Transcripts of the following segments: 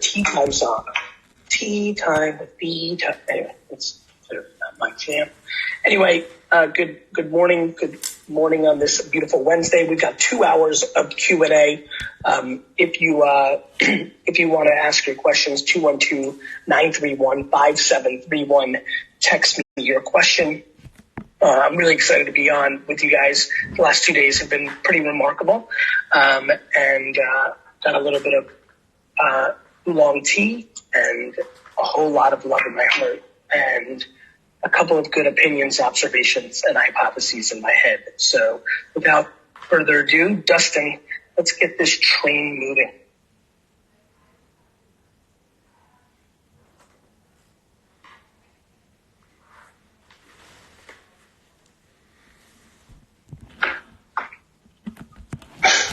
tea time song. Tea time with B time. Anyway, it's not my jam. Anyway, good morning. Good morning on this beautiful Wednesday. We've got 2 hours of Q&A. If you want to ask your questions, 212-931-5731. Text me your question. I'm really excited to be on with you guys. The last 2 days have been pretty remarkable. And got a little bit of oolong tea and a whole lot of love in my heart and a couple of good opinions, observations, and hypotheses in my head. So without further ado, Dustin, let's get this train moving.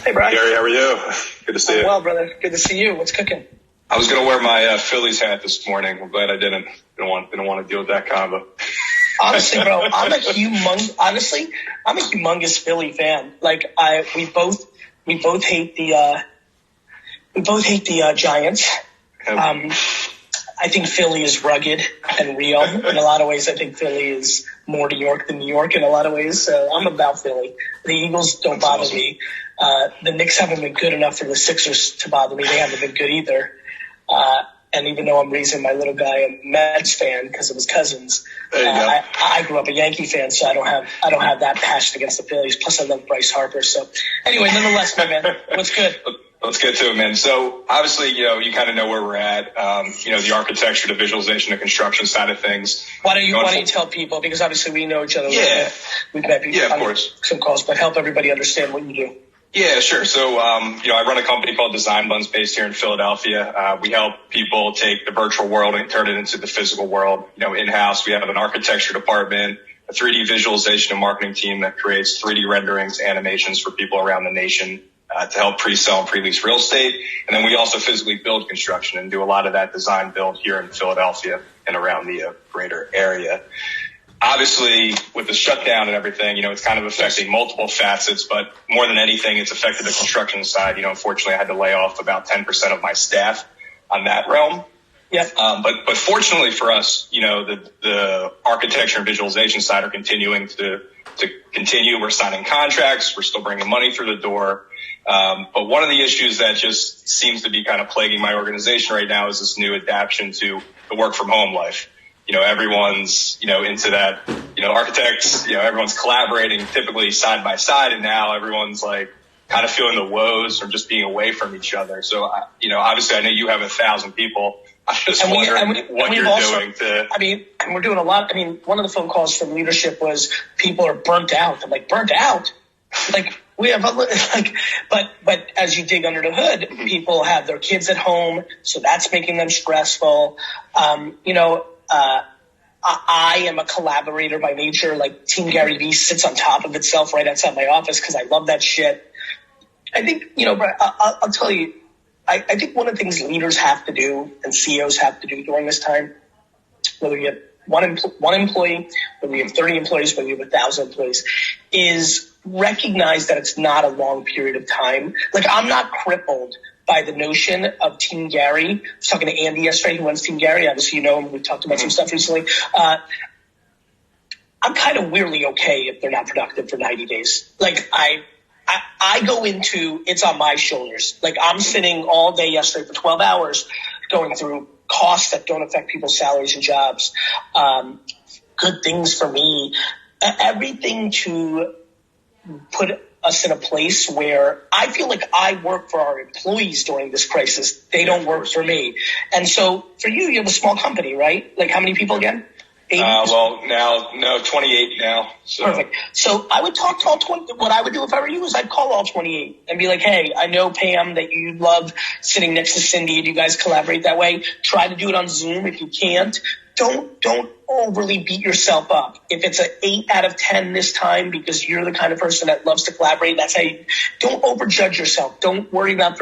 Hey, Brian. Gary, how are you? Good to see you. Well, brother. Good to see you. What's cooking? I was going to wear my Phillies hat this morning. I'm glad I didn't. Didn't want to deal with that combo. Honestly, bro, I'm a humongous Philly fan. Like we both hate the Giants. I think Philly is rugged and real in a lot of ways. I think Philly is more New York than New York in a lot of ways. So I'm about Philly. The Eagles don't bother me. The Knicks haven't been good enough for the Sixers to bother me. They haven't been good either. And even though I'm raising my little guy a Mets fan because of his cousins, I grew up a Yankee fan, so I don't have that passion against the Phillies. Plus, I love Bryce Harper. So anyway, nonetheless, my man, what's good? Let's get to it, man. So obviously, you kind of know where we're at. The architecture, the visualization, the construction side of things. Why don't you tell people, because obviously we know each other. Yeah. We've met of course. Some calls, but help everybody understand what you do. Yeah, sure. So, I run a company called Design Buns based here in Philadelphia. We help people take the virtual world and turn it into the physical world. In-house, we have an architecture department, a 3D visualization and marketing team that creates 3D renderings, animations for people around the nation to help pre-sell and pre-lease real estate. And then we also physically build construction and do a lot of that design build here in Philadelphia and around the greater area. Obviously, with the shutdown and everything, it's kind of affecting multiple facets, but more than anything, it's affected the construction side. Unfortunately, I had to lay off about 10% of my staff on that realm. Yeah. But fortunately for us, the architecture and visualization side are continuing to continue. We're signing contracts. We're still bringing money through the door. But one of the issues that just seems to be kind of plaguing my organization right now is this new adaptation to the work from home life. Everyone's, into that, architects, everyone's collaborating typically side by side. And now everyone's like kind of feeling the woes from just being away from each other. So, obviously I know you have 1,000 people. I'm just wondering what you're doing to. And we're doing a lot. One of the phone calls from leadership was people are burnt out. I'm like, burnt out? Like, we have but as you dig under the hood, people have their kids at home. So that's making them stressful. I am a collaborator by nature. Like Team Gary Vee sits on top of itself right outside my office because I love that shit. I think, I'll tell you, I think one of the things leaders have to do and CEOs have to do during this time, whether you have one employee, whether you have 30 employees, whether you have 1,000 employees, is recognize that it's not a long period of time. Like, I'm not crippled by the notion of Team Gary. I was talking to Andy yesterday, who runs Team Gary. Obviously, him. We've talked about some stuff recently. I'm kind of weirdly okay if they're not productive for 90 days. Like, I go into, it's on my shoulders. Like, I'm sitting all day yesterday for 12 hours going through costs that don't affect people's salaries and jobs, good things for me, everything to put us in a place where I feel like I work for our employees during this crisis. They don't work for me. And so for you have a small company, right? Like, how many people again? 28 now. So. Perfect. So I would talk to all 20. What I would do if I were you is I'd call all 28 and be like, hey, I know, Pam, that you love sitting next to Cindy and you guys collaborate that way. Try to do it on Zoom if you can't. Don't overly beat yourself up. If it's an 8 out of 10 this time because you're the kind of person that loves to collaborate, that's how you, don't overjudge yourself. Don't worry about,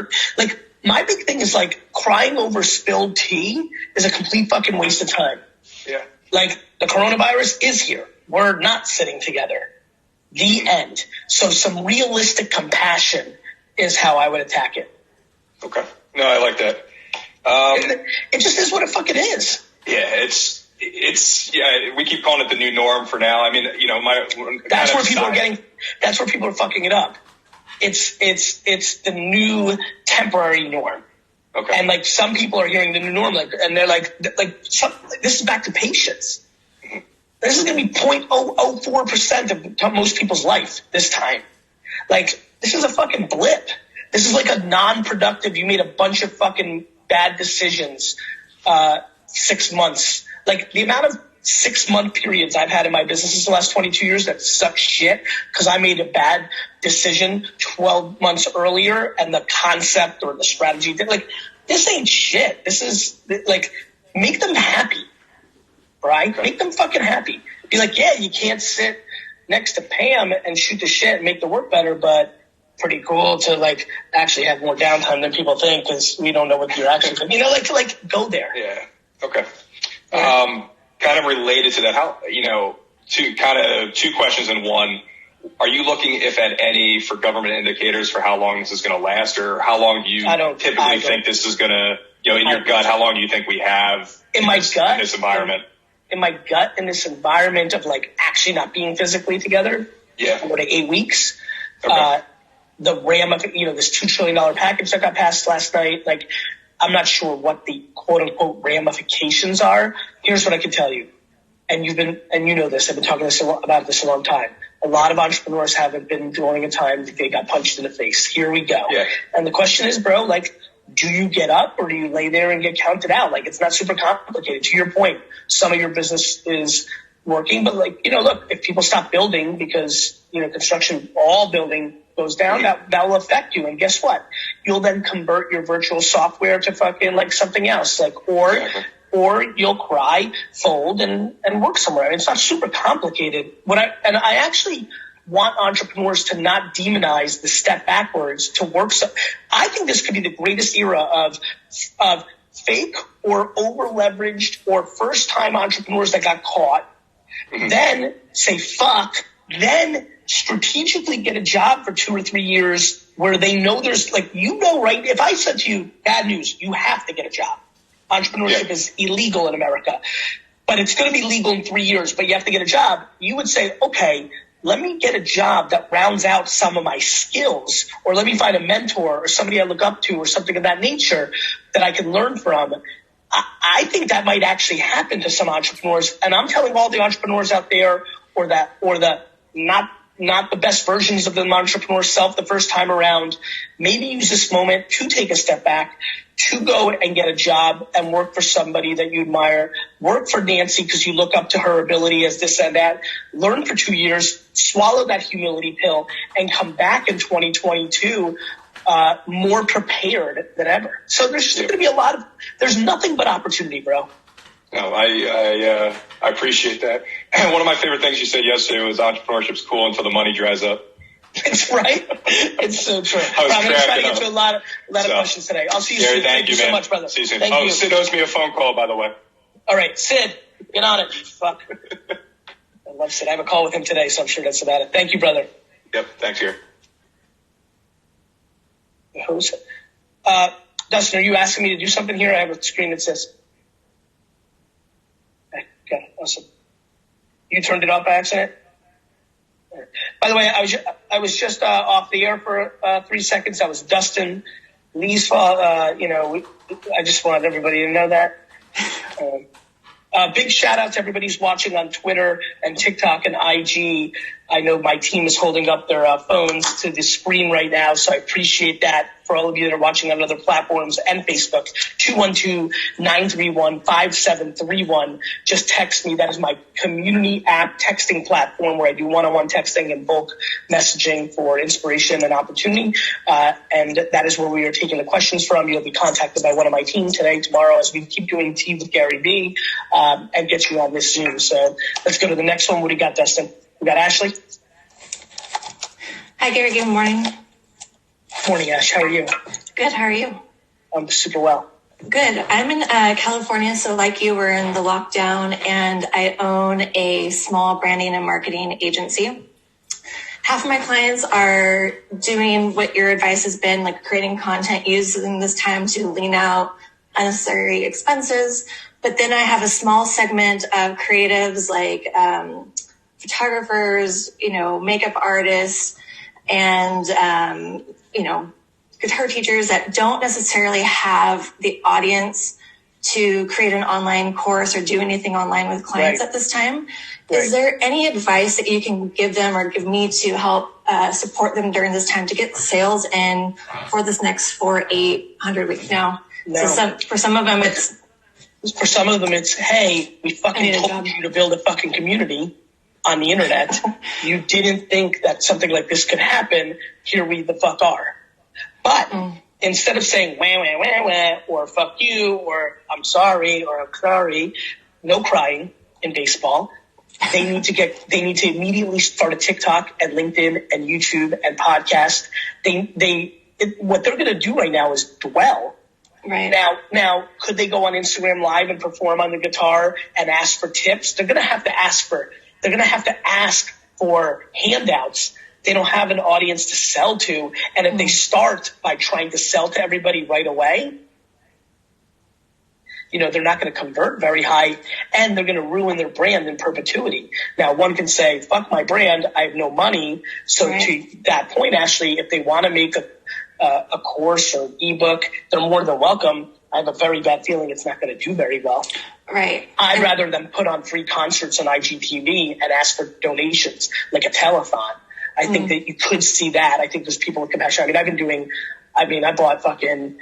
my big thing is crying over spilled tea is a complete fucking waste of time. Yeah. The coronavirus is here. We're not sitting together. The end. So some realistic compassion is how I would attack it. Okay. No, I like that. It just is what it fucking is. Yeah, it's we keep calling it the new norm for now. I mean, that's where people are fucking it up. It's the new temporary norm. Okay. And like some people are hearing the new norm, and they're like this is back to patience. This is going to be 0.004% of most people's life this time. Like, this is a fucking blip. This is like a non-productive, you made a bunch of fucking bad decisions 6 months. Like, the amount of 6-month periods I've had in my businesses the last 22 years that suck shit because I made a bad decision 12 months earlier and the concept or the strategy, like, this ain't shit. This is, like, make them happy. Right? Make them fucking happy. Be like, yeah, you can't sit next to Pam and shoot the shit and make the work better, but pretty cool to like actually have more downtime than people think because we don't know what you're actually, like go there. Yeah. Okay. Kind of related to that, how, two questions in one. Are you looking, if at any, for government indicators for how long this is going to last, or how long do you typically think this is going to, in your gut, how long do you think we have in this environment? In my gut, in this environment of like actually not being physically together, 4 to 8 weeks. Okay. The RAM of this $2 trillion package that got passed last night, like I'm not sure what the quote unquote ramifications are. Here's what I can tell you, and you know this. I've been talking about this a long time. A lot of entrepreneurs haven't been during a time that they got punched in the face. Here we go. Yeah. And the question is, bro, like, do you get up or do you lay there and get counted out? Like, it's not super complicated. To your point, some of your business is working, but like, look, if people stop building because, construction, all building goes down, that will affect you. And guess what? You'll then convert your virtual software to fucking like something else, like, or you'll cry, fold and work somewhere. I mean, it's not super complicated. I actually want entrepreneurs to not demonize the step backwards to work. I think this could be the greatest era of fake or over leveraged or first time entrepreneurs that got caught, then say fuck, then strategically get a job for 2 or 3 years where they know there's like, right? If I said to you, bad news, you have to get a job. Entrepreneurship is illegal in America, but it's going to be legal in 3 years, but you have to get a job. You would say, okay, let me get a job that rounds out some of my skills, or let me find a mentor or somebody I look up to or something of that nature that I can learn from. I think that might actually happen to some entrepreneurs. And I'm telling all the entrepreneurs out there or the not the best versions of the entrepreneur self the first time around, maybe use this moment to take a step back, to go and get a job and work for somebody that you admire. Work for Nancy because you look up to her ability as this and that. Learn for 2 years, swallow that humility pill, and come back in 2022 more prepared than ever. So there's just going to be there's nothing but opportunity, bro. No, I appreciate that. One of my favorite things you said yesterday was entrepreneurship's cool until the money dries up. It's right. It's so true. I'm going to try to get to a lot of questions today. I'll see you soon. Thank you so much, brother. See you soon. Thank you. Sid owes me a phone call, by the way. All right, Sid, get on it. Fuck. I love Sid. I have a call with him today, so I'm sure that's about it. Thank you, brother. Yep. Thanks, here. Who's Dustin, are you asking me to do something here? I have a screen that says. Okay, awesome. You turned it off by accident? By the way, I was just off the air for 3 seconds. That was Dustin Lee's fault. I just wanted everybody to know that. Big shout out to everybody who's watching on Twitter and TikTok and IG. I know my team is holding up their phones to the screen right now, so I appreciate that. For all of you that are watching on other platforms and Facebook, 212-931-5731. Just text me. That is my community app texting platform where I do one-on-one texting and bulk messaging for inspiration and opportunity. And that is where we are taking the questions from. You'll be contacted by one of my team today, tomorrow, as we keep doing Tea with Gary B, and get you on this Zoom. So let's go to the next one. What do you got, Dustin? We got Ashley. Hi, Gary. Good morning. Morning, Ash. How are you? Good. How are you? I'm super well. Good. I'm in California, so like you, we're in the lockdown, and I own a small branding and marketing agency. Half of my clients are doing what your advice has been, like creating content, using this time to lean out, unnecessary expenses. But then I have a small segment of creatives like photographers, makeup artists, and, guitar teachers that don't necessarily have the audience to create an online course or do anything online with clients at this time. Is there any advice that you can give them or give me to help support them during this time to get sales in for this next 400-800 weeks now? No. So for some of them, it's, hey, we fucking told you to build a fucking community on the internet. You didn't think that something like this could happen. Here we the fuck are. But instead of saying wah, wah, wah, wah, or fuck you, or I'm sorry, or I'm sorry, no crying in baseball. They need to immediately start a TikTok and LinkedIn and YouTube and podcast. What they're going to do right now is dwell. Right. Now, could they go on Instagram Live and perform on the guitar and ask for tips? They're going to have to ask for handouts. They don't have an audience to sell to. And if they start by trying to sell to everybody right away, they're not going to convert very high, and they're going to ruin their brand in perpetuity. Now, one can say, fuck my brand, I have no money. So to that point, Ashley, if they want to make a course or ebook, they're more than welcome. I have a very bad feeling it's not going to do very well. Right. I'd rather them put on free concerts on IGTV and ask for donations, like a telethon. I think that you could see that. I think there's people with compassion. I bought fucking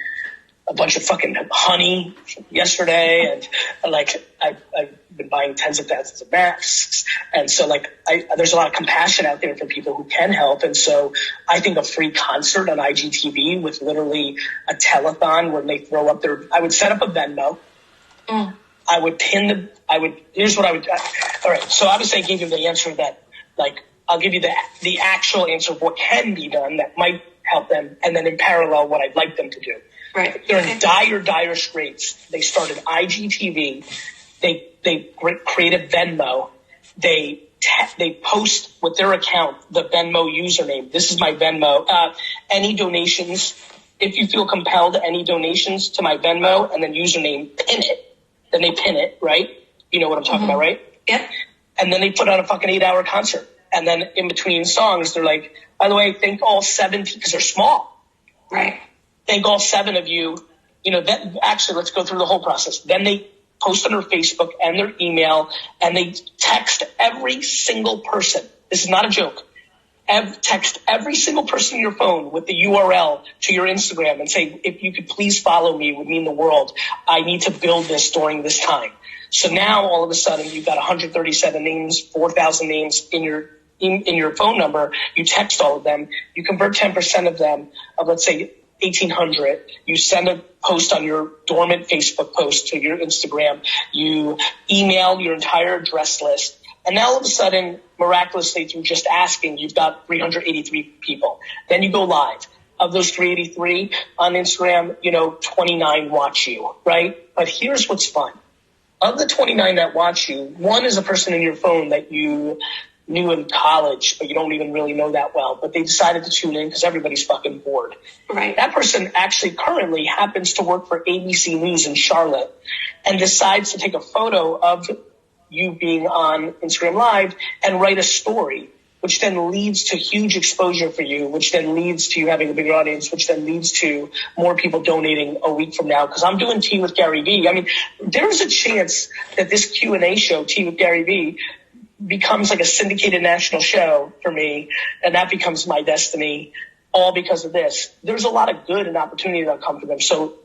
a bunch of fucking honey yesterday, and I've been buying tens of thousands of masks. And so there's a lot of compassion out there for people who can help. And so I think a free concert on IGTV with literally a telethon where they throw up I would set up a Venmo. Here's what I would do. All right. So obviously I gave you the answer that I'll give you the actual answer of what can be done that might help them. And then in parallel, what I'd like them to do. Right. They're in dire straits. They started IGTV. They create a Venmo. They post with their account the Venmo username. This is my Venmo. Any donations, if you feel compelled, any donations to my Venmo, and then username, pin it. Then they pin it, right? You know what I'm talking about, right? Yep. And then they put on a fucking 8-hour concert. And then in between songs, they're like, by the way, thank all 70, because they're small. Right. Thank all 7 of you. Actually, let's go through the whole process. Then they post on their Facebook and their email, and they text every single person. This is not a joke. Text every single person on your phone with the URL to your Instagram and say, if you could please follow me, it would mean the world. I need to build this during this time. So now all of a sudden you've got 137 names, 4,000 names in your phone number. You text all of them. You convert 10% of them of, let's say, 1,800. You send a post on your dormant Facebook post to your Instagram. You email your entire address list. And now all of a sudden, miraculously, through just asking, you've got 383 people. Then you go live. Of those 383 on Instagram, 29 watch you, right? But here's what's fun. Of the 29 that watch you, one is a person in your phone that you knew in college, but you don't even really know that well. But they decided to tune in because everybody's fucking bored. Right. That person actually currently happens to work for ABC News in Charlotte and decides to take a photo of you being on Instagram Live and write a story, which then leads to huge exposure for you, which then leads to you having a bigger audience, which then leads to more people donating a week from now. Because I'm doing Tea with Gary Vee. I mean, there's a chance that this Q&A show, Tea with Gary Vee, becomes like a syndicated national show for me, and that becomes my destiny, all because of this. There's a lot of good and opportunity that'll come for them. So,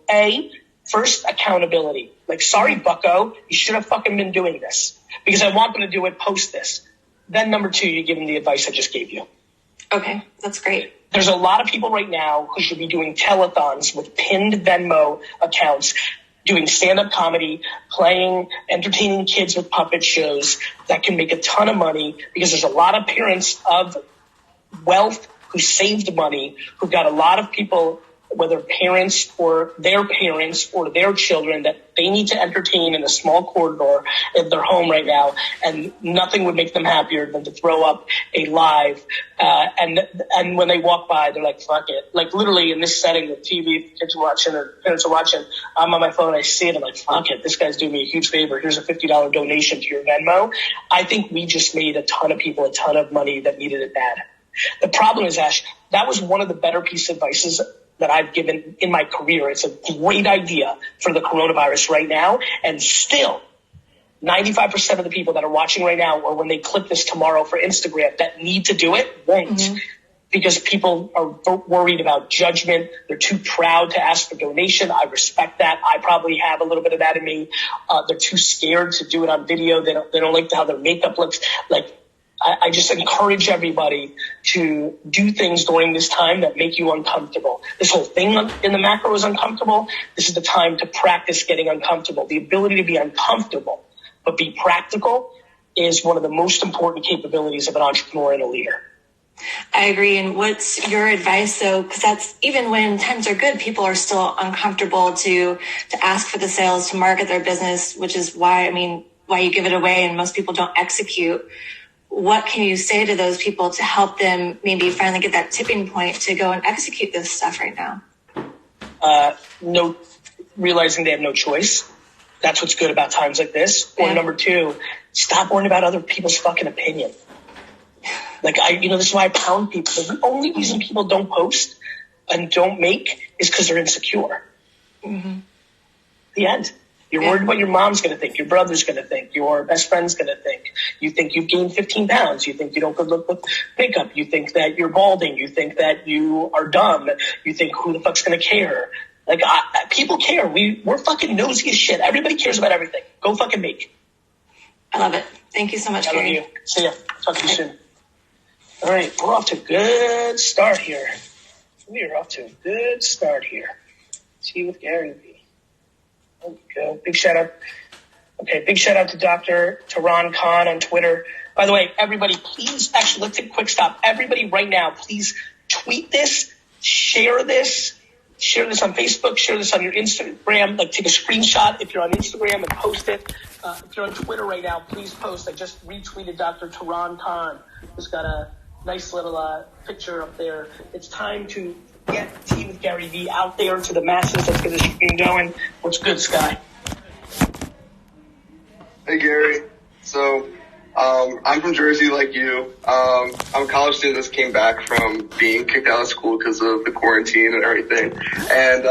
first, accountability. Sorry, bucko, you should have fucking been doing this. Because I want them to do it, post this. Then number 2, you give them the advice I just gave you. Okay, that's great. There's a lot of people right now who should be doing telethons with pinned Venmo accounts, doing stand-up comedy, entertaining kids with puppet shows that can make a ton of money, because there's a lot of parents of wealth who saved money, who've got a lot of people whether parents or their children, that they need to entertain in a small corridor of their home right now, and nothing would make them happier than to throw up a live. And when they walk by, they're like, fuck it. Like literally in this setting with TV, kids are watching or parents are watching, I'm on my phone, I see it, I'm like, fuck it. This guy's doing me a huge favor. Here's a $50 donation to your Venmo. I think we just made a ton of people a ton of money that needed it bad. The problem is, Ash, that was one of the better pieces of advice that I've given in my career. It's a great idea for the coronavirus right now. And still, 95% of the people that are watching right now, or when they click this tomorrow for Instagram, that need to do it, won't. Mm-hmm. Because people are worried about judgment. They're too proud to ask for donation. I respect that. I probably have a little bit of that in me. They're too scared to do it on video. They don't like how their makeup looks. Like, I just encourage everybody to do things during this time that make you uncomfortable. This whole thing in the macro is uncomfortable. This is the time to practice getting uncomfortable. The ability to be uncomfortable but be practical is one of the most important capabilities of an entrepreneur and a leader. I agree. And what's your advice, though? Because that's, even when times are good, people are still uncomfortable to ask for the sales, to market their business, which is why you give it away and most people don't execute. What can you say to those people to help them maybe finally get that tipping point to go and execute this stuff right now? Realizing they have no choice. That's what's good about times like this. Or number two, stop worrying about other people's fucking opinion. Like, this is why I pound people. The only reason people don't post and don't make is because they're insecure. Mm-hmm. The end. You're worried what your mom's going to think, your brother's going to think, your best friend's going to think. You think you've gained 15 pounds. You think you don't look with makeup. You think that you're balding. You think that you are dumb. You think, who the fuck's going to care? Like, people care. We're fucking nosy as shit. Everybody cares about everything. Go fucking make. I love it. Thank you so much, Gary. I love you. See ya. Talk to you soon. All right. We're off to a good start here. See with Gary V. There we go. Big shout out. Okay, big shout out to Dr. Tehran Khan on Twitter. By the way, everybody, please, actually, let's take a quick stop. Everybody right now, please tweet this, share this on Facebook, share this on your Instagram. Like, take a screenshot if you're on Instagram and post it. If you're on Twitter right now, please post. I just retweeted Dr. Tehran Khan, who's got a nice little picture up there. It's time to get Tea with Gary V out there to the masses. Let's get the stream going. What's good, Sky? Hey, Gary. So, I'm from Jersey like you. I'm a college student that came back from being kicked out of school because of the quarantine and everything. And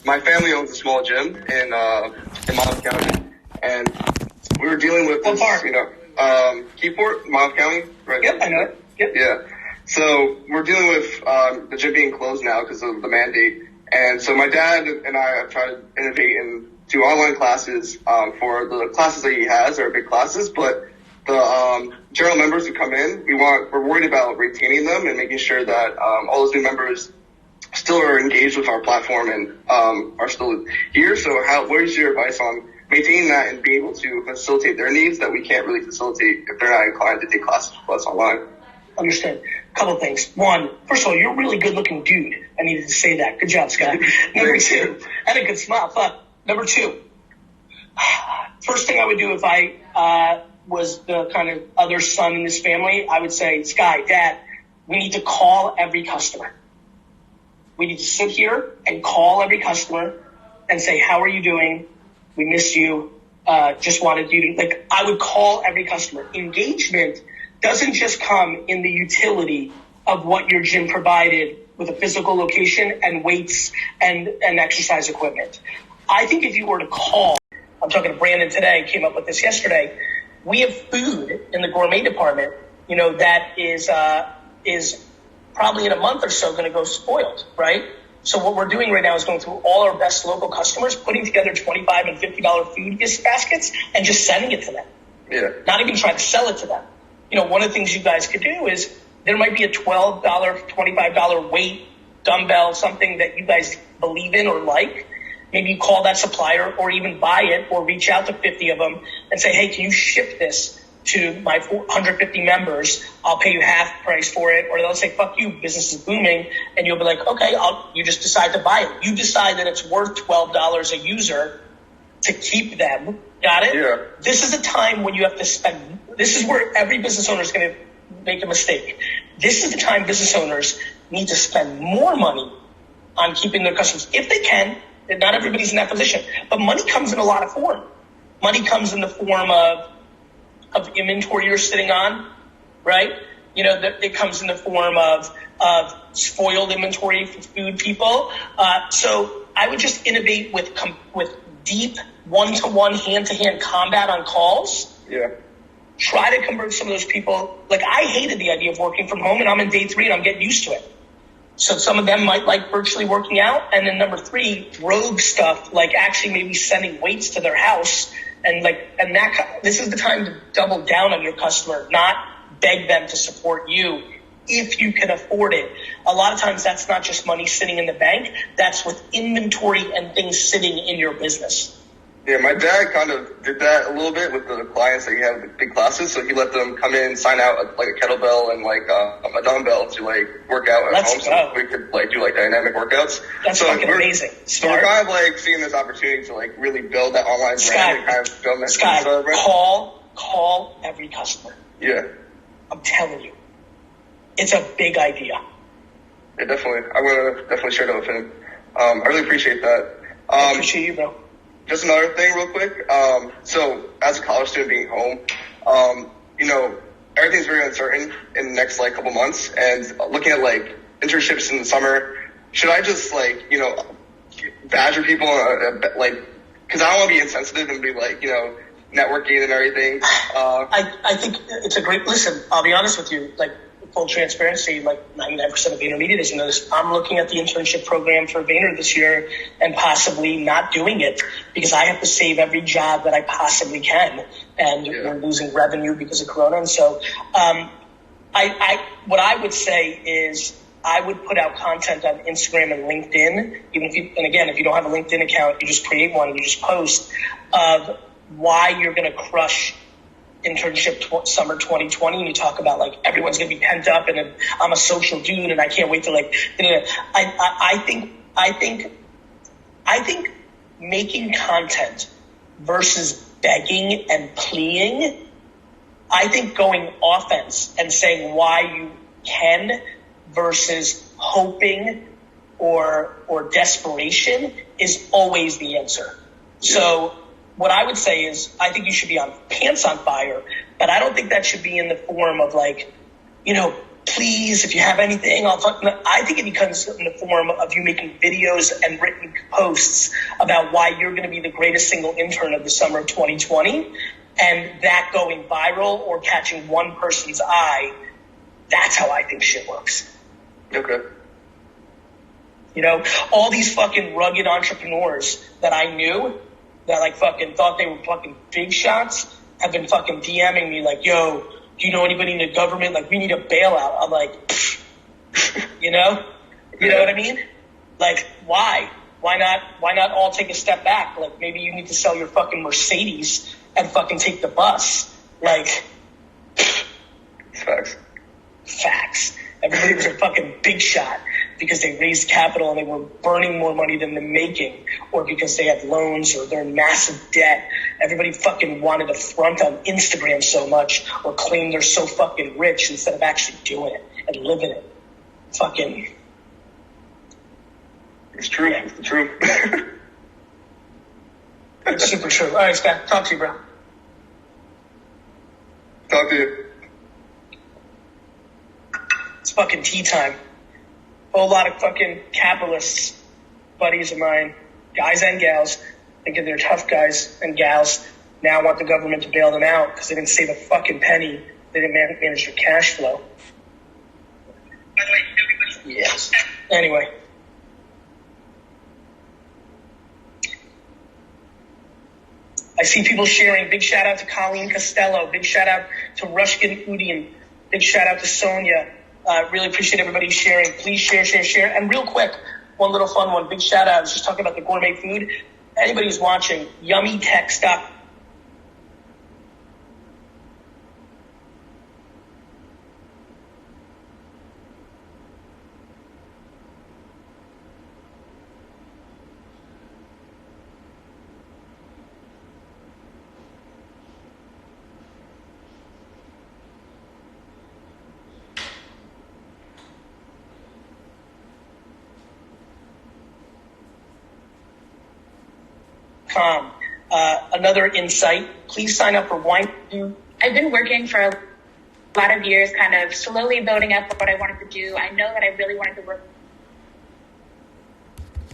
my family owns a small gym in Monmouth County. And we were dealing with this, Keyport, Monmouth County. Right? Yep, I know it. Yep. Yeah. So we're dealing with the gym being closed now because of the mandate. And so my dad and I have tried to innovate and do online classes for the classes that he has are big classes, but the general members who come in, we're worried about retaining them and making sure that all those new members still are engaged with our platform and are still here. So what is your advice on maintaining that and being able to facilitate their needs that we can't really facilitate if they're not inclined to take classes with us online? Understood. Couple things. One, first of all, you're a really good looking dude. I needed to say that. Good job, Scott. Number two, and a good smile. Fuck. Number two, first thing I would do if I was the kind of other son in this family, I would say, Sky, Dad, we need to call every customer. We need to sit here and call every customer and say, how are you doing? We miss you. Just wanted you to, I would call every customer. Engagement doesn't just come in the utility of what your gym provided with a physical location and weights and exercise equipment. I think if you were to call, I'm talking to Brandon today, came up with this yesterday, we have food in the gourmet department, that is probably in a month or so going to go spoiled, right? So what we're doing right now is going through all our best local customers, putting together $25 and $50 food gift baskets and just sending it to them. Yeah. Not even trying to sell it to them. One of the things you guys could do is there might be a $12, $25 weight dumbbell, something that you guys believe in or like. Maybe you call that supplier or even buy it or reach out to 50 of them and say, hey, can you ship this to my 150 members, I'll pay you half price for it. Or they'll say, fuck you, business is booming. And you'll be like, okay, you just decide to buy it. You decide that it's worth $12 a user to keep them. Got it? Yeah. This is a time when you have to spend. This is where every business owner is going to make a mistake. This is the time business owners need to spend more money on keeping their customers, if they can. Not everybody's in that position, but money comes in a lot of form. Money comes in the form of inventory you're sitting on, right? You know, it comes in the form of spoiled inventory for food people. So I would just innovate with deep one-to-one, hand-to-hand combat on calls. Yeah. Try to convert some of those people. Like, I hated the idea of working from home, and I'm in day 3 and I'm getting used to it. So some of them might like virtually working out. And then number 3, rogue stuff, like actually maybe sending weights to their house. And this is the time to double down on your customer, not beg them to support you if you can afford it. A lot of times that's not just money sitting in the bank. That's with inventory and things sitting in your business. Yeah, my dad kind of did that a little bit with the clients that he had with big classes. So he let them come in, sign out like a kettlebell and like a dumbbell to like work out at home. So we could like do like dynamic workouts. That's fucking amazing. So we're kind of like seeing this opportunity to like really build that online brand and kind of build that. Call every customer. Yeah. I'm telling you, it's a big idea. Yeah, definitely. I'm going to definitely share that with him. I really appreciate that. I appreciate you, bro. Just another thing real quick. So as a college student being home, you know, everything's very uncertain in the next like couple months, and looking at like internships in the summer, should I just like, you know, badger people like, cause I don't want to be insensitive and be like, you know, networking and everything. I think it's a great, listen, I'll be honest with you, like full transparency, like 99% of VaynerMedia doesn't know this. I'm looking at the internship program for Vayner this year and possibly not doing it because I have to save every job that I possibly can. And we're losing revenue because of Corona. And so, what I would say is I would put out content on Instagram and LinkedIn, even if you don't have a LinkedIn account, you just create one and you just post of why you're going to crush internship summer 2020, and you talk about like everyone's gonna be pent up and I'm a social dude and I can't wait to like, I think making content versus begging and pleading, I think going offense and saying why you can versus hoping or desperation is always the answer. So what I would say is I think you should be on pants on fire, but I don't think that should be in the form of like, you know, please, if you have anything, I think it becomes in the form of you making videos and written posts about why you're going to be the greatest single intern of the summer of 2020, and that going viral or catching one person's eye. That's how I think shit works. Okay. You know, all these fucking rugged entrepreneurs that I knew that like fucking thought they were fucking big shots have been fucking DMing me like, yo, do you know anybody in the government? Like, we need a bailout. I'm like, you know what I mean? Like, why? Why not all take a step back? Like, maybe you need to sell your fucking Mercedes and fucking take the bus. Like, facts. Everybody was a fucking big shot because they raised capital and they were burning more money than they're making, or because they had loans or they're in massive debt. Everybody fucking wanted to front on Instagram so much or claim they're so fucking rich instead of actually doing it and living it. Fucking. It's true. Yeah. It's true. It's super true. All right, Scott. Talk to you, bro. Talk to you. It's fucking tea time. A whole lot of fucking capitalists, buddies of mine, guys and gals, thinking they're tough guys and gals, now want the government to bail them out because they didn't save a fucking penny. They didn't manage their cash flow. Yes. Anyway. I see people sharing. Big shout out to Colleen Costello. Big shout out to Rushkin Udian. Big shout out to Sonia. Really appreciate everybody sharing. Please share. And real quick, one little fun one. Big shout out. I was just talking about the gourmet food. Anybody who's watching, Yummy Tech Stock. livestreams.com. Another insight, please sign up for wine. I've been working for a lot of years, kind of slowly building up what I wanted to do. I know that I really wanted to work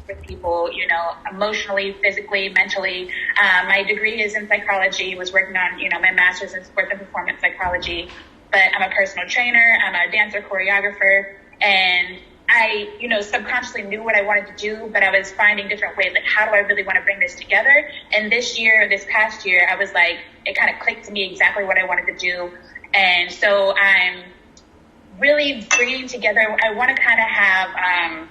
with people, you know, emotionally, physically, mentally. My degree is in psychology, was working on, you know, my master's in sports and performance psychology, but I'm a personal trainer, I'm a dancer, choreographer, and I, you know, subconsciously knew what I wanted to do, but I was finding different ways, like, how do I really want to bring this together? And this past year, I was like, it kind of clicked to me exactly what I wanted to do. And so I'm really bringing together, I want to kind of have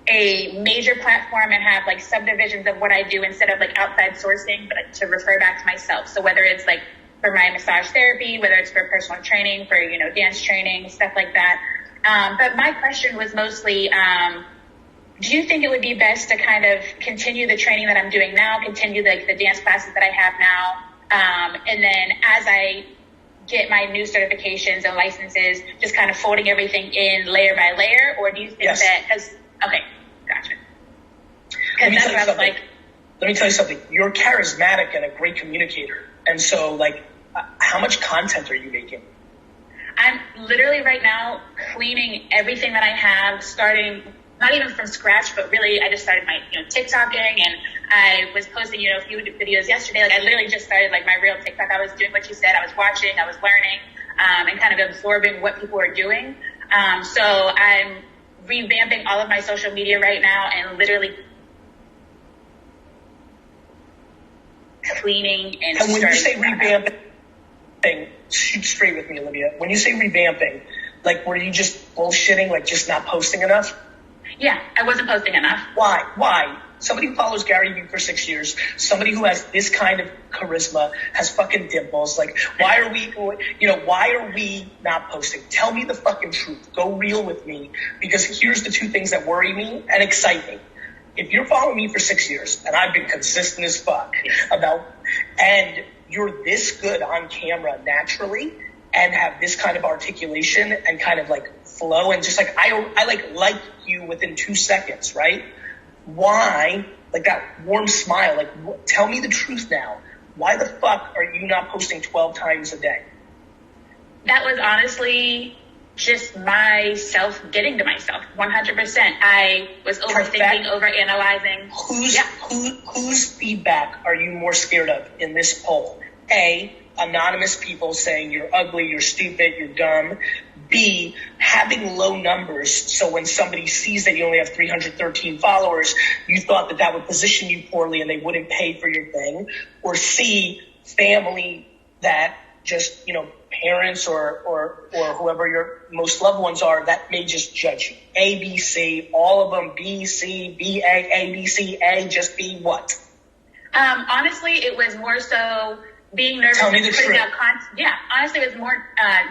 a major platform and have like subdivisions of what I do instead of like outside sourcing, but to refer back to myself. So whether it's like for my massage therapy, whether it's for personal training, for, you know, dance training, stuff like that. But my question was mostly, do you think it would be best to kind of continue the training that I'm doing now, continue the dance classes that I have now, and then as I get my new certifications and licenses, just kind of folding everything in layer by layer? Or do you think that, okay, gotcha. Because that's what I was like. Let me tell you something. You're charismatic and a great communicator. And so, like, how much content are you making? I'm literally right now cleaning everything that I have, starting not even from scratch, but really I just started my, you know, TikToking, and I was posting, you know, a few videos yesterday. Like, I literally just started like my real TikTok. I was doing what you said. I was watching, I was learning, and kind of absorbing what people are doing. So I'm revamping all of my social media right now and literally cleaning and when you say revamping, shoot straight with me, Olivia. When you say revamping, like, were you just bullshitting, like just not posting enough? Yeah, I wasn't posting enough. Why? Somebody who follows Gary Vee for 6 years, somebody who has this kind of charisma, has fucking dimples. Like, why are we not posting? Tell me the fucking truth. Go real with me, because here's the two things that worry me and excite me. If you're following me for 6 years, and I've been consistent as fuck and you're this good on camera naturally and have this kind of articulation and kind of like flow, and just like, I like you within 2 seconds, right? Why, like, that warm smile, like, tell me the truth now. Why the fuck are you not posting 12 times a day? That was honestly just myself getting to myself, 100%. I was overthinking, overanalyzing. Whose feedback are you more scared of in this poll? A, anonymous people saying you're ugly, you're stupid, you're dumb. B, having low numbers, so when somebody sees that you only have 313 followers, you thought that would position you poorly and they wouldn't pay for your thing. Or C, family that just, you know, parents or whoever your most loved ones are that may just judge you. A, B, C, all of them, B, C, B, A, B, C, A, just B, what? Honestly, it was more so being nervous about putting out content. Yeah, honestly, I was more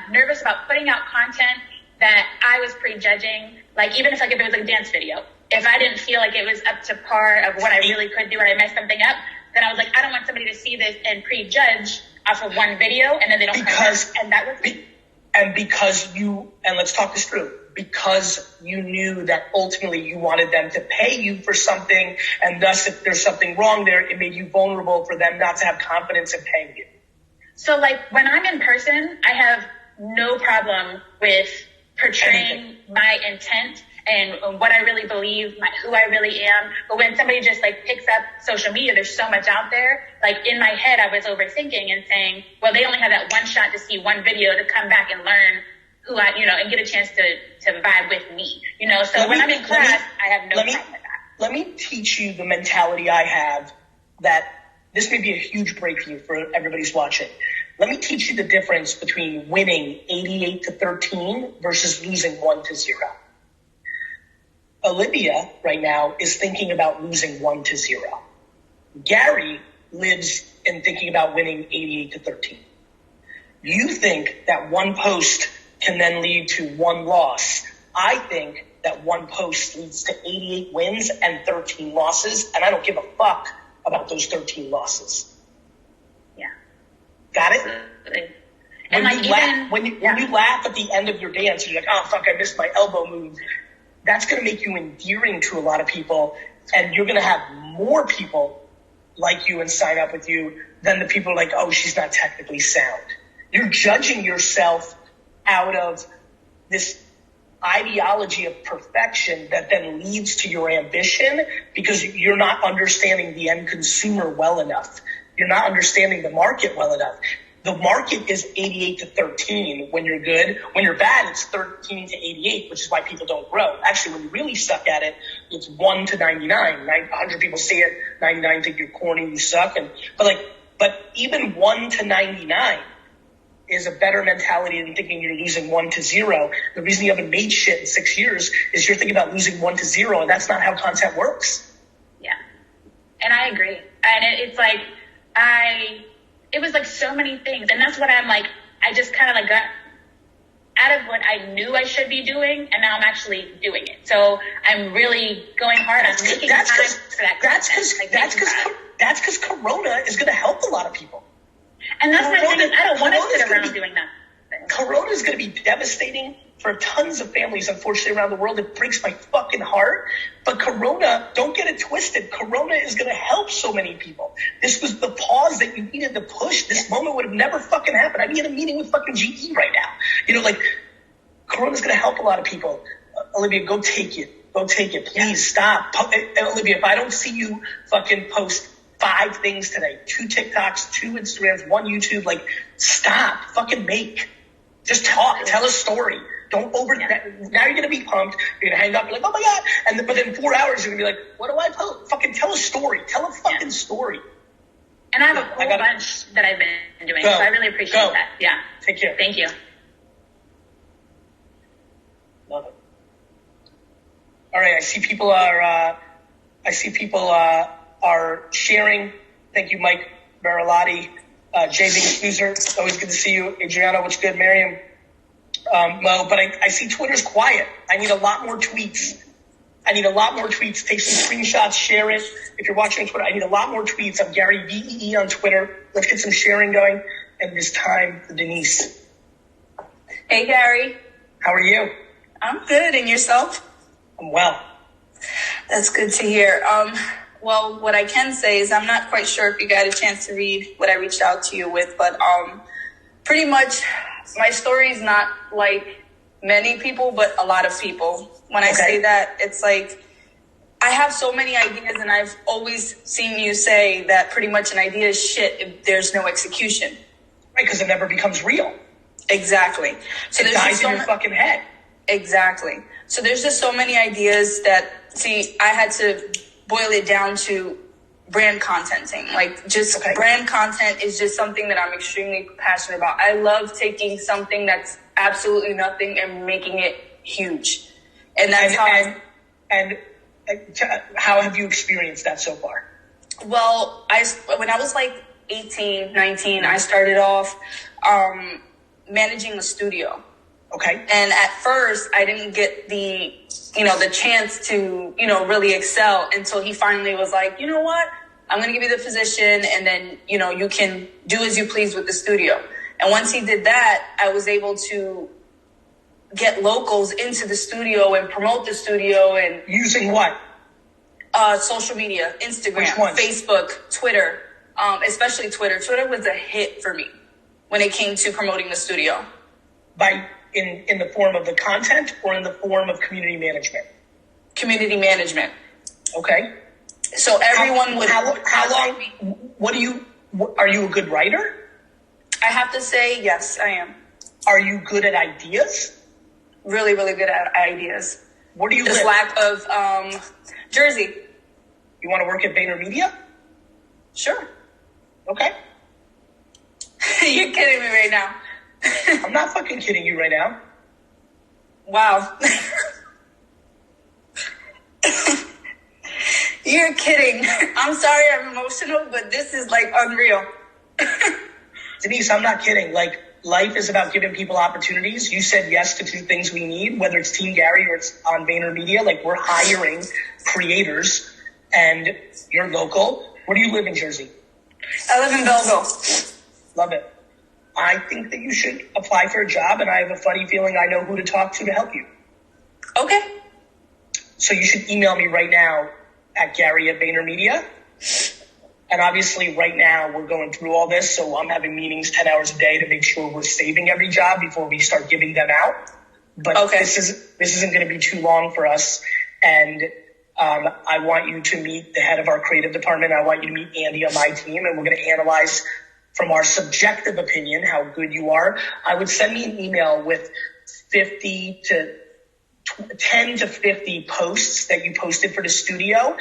nervous about putting out content that I was prejudging. Like, even if it was like a dance video, if I didn't feel like it was up to par of what I really could do, or I messed something up, then I was like, I don't want somebody to see this and prejudge off of one video, and then they don't come back. And that was and let's talk this through. Because you knew that ultimately you wanted them to pay you for something, and thus if there's something wrong there, it made you vulnerable for them not to have confidence in paying you. So, like, when I'm in person, I have no problem with portraying my intent and what I really believe, who I really am. But when somebody just like picks up social media, there's so much out there. Like, in my head, I was overthinking and saying, well, they only have that one shot to see one video to come back and learn who I, you know, and get a chance to vibe with me, you know. So when I'm in class, I have no problem with that. Let me teach you the mentality I have, that this may be a huge breakthrough for everybody's watching. Let me teach you the difference between winning 88-13 versus losing 1-0. Olivia right now is thinking about losing 1-0. Gary lives in thinking about winning 88-13. You think that one post can then lead to one loss. I think that one post leads to 88 wins and 13 losses, and I don't give a fuck about those 13 losses. Yeah. Got it? Absolutely. When you laugh at the end of your dance, you're like, oh, fuck, I missed my elbow move. That's going to make you endearing to a lot of people, and you're going to have more people like you and sign up with you, then the people are like, oh, she's not technically sound. You're judging yourself out of this ideology of perfection that then leads to your ambition because you're not understanding the end consumer well enough. You're not understanding the market well enough. The market is 88 to 13 when you're good. When you're bad, it's 13 to 88, which is why people don't grow. Actually, when you really suck at it, it's 1 to 99. 100 people see it, 99 think you're corny, you suck. But even 1 to 99 is a better mentality than thinking you're losing 1 to 0. The reason you haven't made shit in 6 years is you're thinking about losing 1 to 0, and that's not how content works. Yeah. And I agree. And it's like, it was like so many things. And that's what I'm like, I just kind of like got out of what I knew I should be doing. And now I'm actually doing it. So I'm really going hard on making time for that. That's because Corona is going to help a lot of people. And that's my thing. I don't want to sit around doing nothing. Corona is going to be devastating for tons of families, unfortunately, around the world. It breaks my fucking heart. But Corona, don't get it twisted. Corona is going to help so many people. This was the pause that you needed to push. This moment would have never fucking happened. I'd be in a meeting with fucking GE right now. Corona's going to help a lot of people. Olivia, go take it. Go take it. Please stop. Olivia, if I don't see you fucking post 5 things today, 2 TikToks, 2 Instagrams, 1 YouTube, stop. Fucking make. Just talk. Tell a story. Don't now you're going to be pumped. You're going to hang up. You're like, oh my God. But in 4 hours, you're going to be like, what do I post? Fucking tell a story. Tell a fucking story. And I have a whole bunch that I've been doing. So I really appreciate that. Yeah. Take care. Thank you. Love it. All right. I see people are sharing. Thank you, Mike Baralotti, Jay Big Snoozer. Always good to see you. Adriana, what's good? Miriam. Mo, but I see Twitter's quiet. I need a lot more tweets. Take some screenshots, share it. If you're watching on Twitter, I need a lot more tweets. I'm Gary VEE on Twitter. Let's get some sharing going. And it is time for Denise. Hey, Gary. How are you? I'm good. And yourself? I'm well. That's good to hear. Well, what I can say is I'm not quite sure if you got a chance to read what I reached out to you with, but pretty much my story is not like many people, but a lot of people. When I say that, it's like I have so many ideas, and I've always seen you say that pretty much an idea is shit if there's no execution. Right, because it never becomes real. Exactly. So it dies in your fucking head. Exactly. So there's just so many ideas that, I had to boil it down to brand contenting. Brand content is just something that I'm extremely passionate about. I love taking something that's absolutely nothing and making it huge. And that's how have you experienced that so far? Well, when I was 18, 19, I started off managing a studio. Okay. And at first I didn't get the chance to, really excel until he finally was like, you know what? I'm going to give you the position, and then, you can do as you please with the studio. And once he did that, I was able to get locals into the studio and promote the studio. And using what? Social media, Instagram, Which ones? Facebook, Twitter, especially Twitter. Twitter was a hit for me when it came to promoting the studio. In the form of the content or in the form of community management? Community management. Okay. So everyone would. How long? Are you a good writer? I have to say, yes, I am. Are you good at ideas? Really, really good at ideas. Where do you live? Lack of Jersey. You want to work at VaynerMedia? Sure. Okay. You're kidding me right now. I'm not fucking kidding you right now. Wow. You're kidding. I'm sorry I'm emotional, but this is unreal. Denise, I'm not kidding. Life is about giving people opportunities. You said yes to 2 things we need, whether it's Team Gary or it's on VaynerMedia. We're hiring creators, and you're local. Where do you live in Jersey? I live in Belleville. Love it. I think that you should apply for a job, and I have a funny feeling I know who to talk to help you. Okay. So you should email me right now at Gary@VaynerMedia. And obviously right now we're going through all this. So I'm having meetings 10 hours a day to make sure we're saving every job before we start giving them out. But this isn't going to be too long for us. And I want you to meet the head of our creative department. I want you to meet Andy on my team, and we're going to analyze from our subjective opinion how good you are. I would send me an email with 10 to 50 posts that you posted for the studio